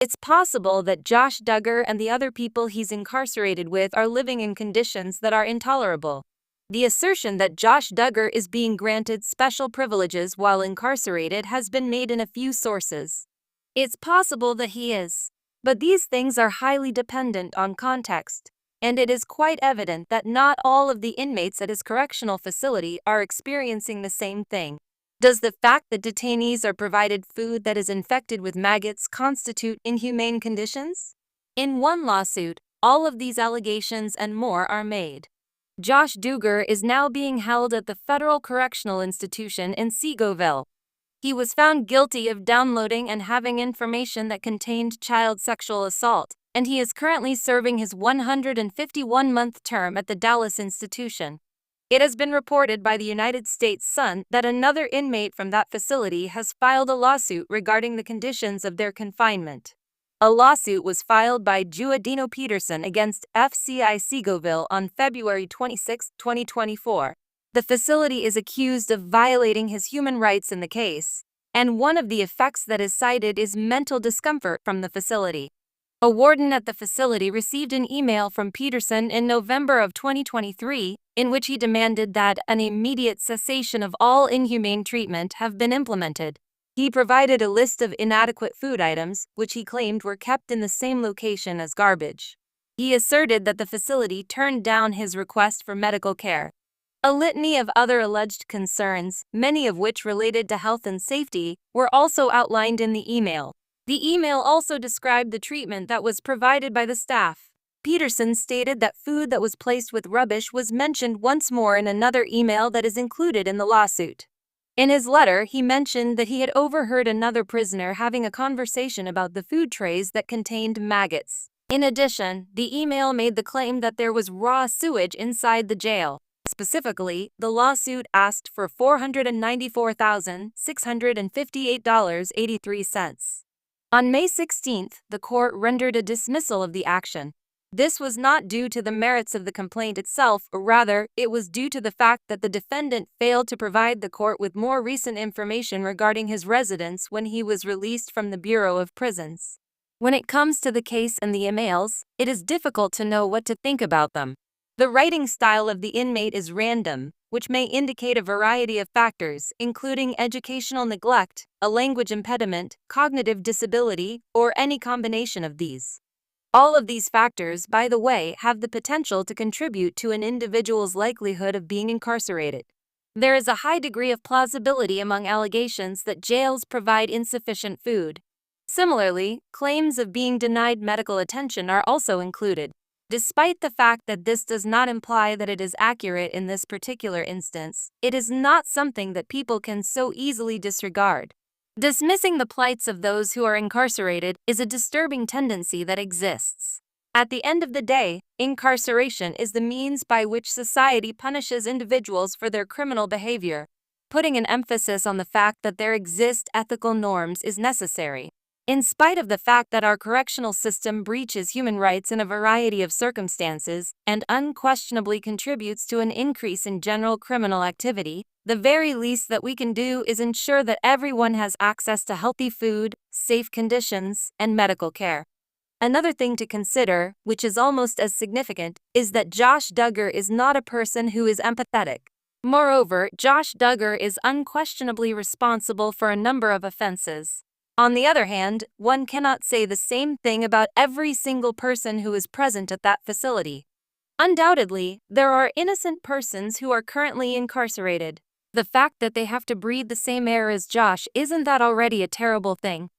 It's possible that Josh Duggar and the other people he's incarcerated with are living in conditions that are intolerable. The assertion that Josh Duggar is being granted special privileges while incarcerated has been made in a few sources. It's possible that he is. But these things are highly dependent on context, and it is quite evident that not all of the inmates at his correctional facility are experiencing the same thing. Does the fact that detainees are provided food that is infected with maggots constitute inhumane conditions? In one lawsuit, all of these allegations and more are made. Josh Duggar is now being held at the Federal Correctional Institution in Seagoville. He was found guilty of downloading and having information that contained child sexual assault, and he is currently serving his 151-month term at the Dallas institution. It has been reported by the United States Sun that another inmate from that facility has filed a lawsuit regarding the conditions of their confinement. A lawsuit was filed by Juadino Peterson against FCI Seagoville on February 26, 2024. The facility is accused of violating his human rights in the case, and one of the effects that is cited is mental discomfort from the facility. A warden at the facility received an email from Peterson in November of 2023, in which he demanded that an immediate cessation of all inhumane treatment have been implemented. He provided a list of inadequate food items, which he claimed were kept in the same location as garbage. He asserted that the facility turned down his request for medical care. A litany of other alleged concerns, many of which related to health and safety, were also outlined in the email. The email also described the treatment that was provided by the staff. Peterson stated that food that was placed with rubbish was mentioned once more in another email that is included in the lawsuit. In his letter, he mentioned that he had overheard another prisoner having a conversation about the food trays that contained maggots. In addition, the email made the claim that there was raw sewage inside the jail. Specifically, the lawsuit asked for $494,658.83. On May 16, the court rendered a dismissal of the action. This was not due to the merits of the complaint itself, or rather, it was due to the fact that the defendant failed to provide the court with more recent information regarding his residence when he was released from the Bureau of Prisons. When it comes to the case and the emails, it is difficult to know what to think about them. The writing style of the inmate is random, which may indicate a variety of factors, including educational neglect, a language impediment, cognitive disability, or any combination of these. All of these factors, by the way, have the potential to contribute to an individual's likelihood of being incarcerated. There is a high degree of plausibility among allegations that jails provide insufficient food. Similarly, claims of being denied medical attention are also included. Despite the fact that this does not imply that it is accurate in this particular instance, it is not something that people can so easily disregard. Dismissing the plights of those who are incarcerated is a disturbing tendency that exists. At the end of the day, incarceration is the means by which society punishes individuals for their criminal behavior. Putting an emphasis on the fact that there exist ethical norms is necessary. In spite of the fact that our correctional system breaches human rights in a variety of circumstances and unquestionably contributes to an increase in general criminal activity, the very least that we can do is ensure that everyone has access to healthy food, safe conditions, and medical care. Another thing to consider, which is almost as significant, is that Josh Duggar is not a person who is empathetic. Moreover, Josh Duggar is unquestionably responsible for a number of offenses. On the other hand, one cannot say the same thing about every single person who is present at that facility. Undoubtedly, there are innocent persons who are currently incarcerated. The fact that they have to breathe the same air as Josh, isn't that already a terrible thing?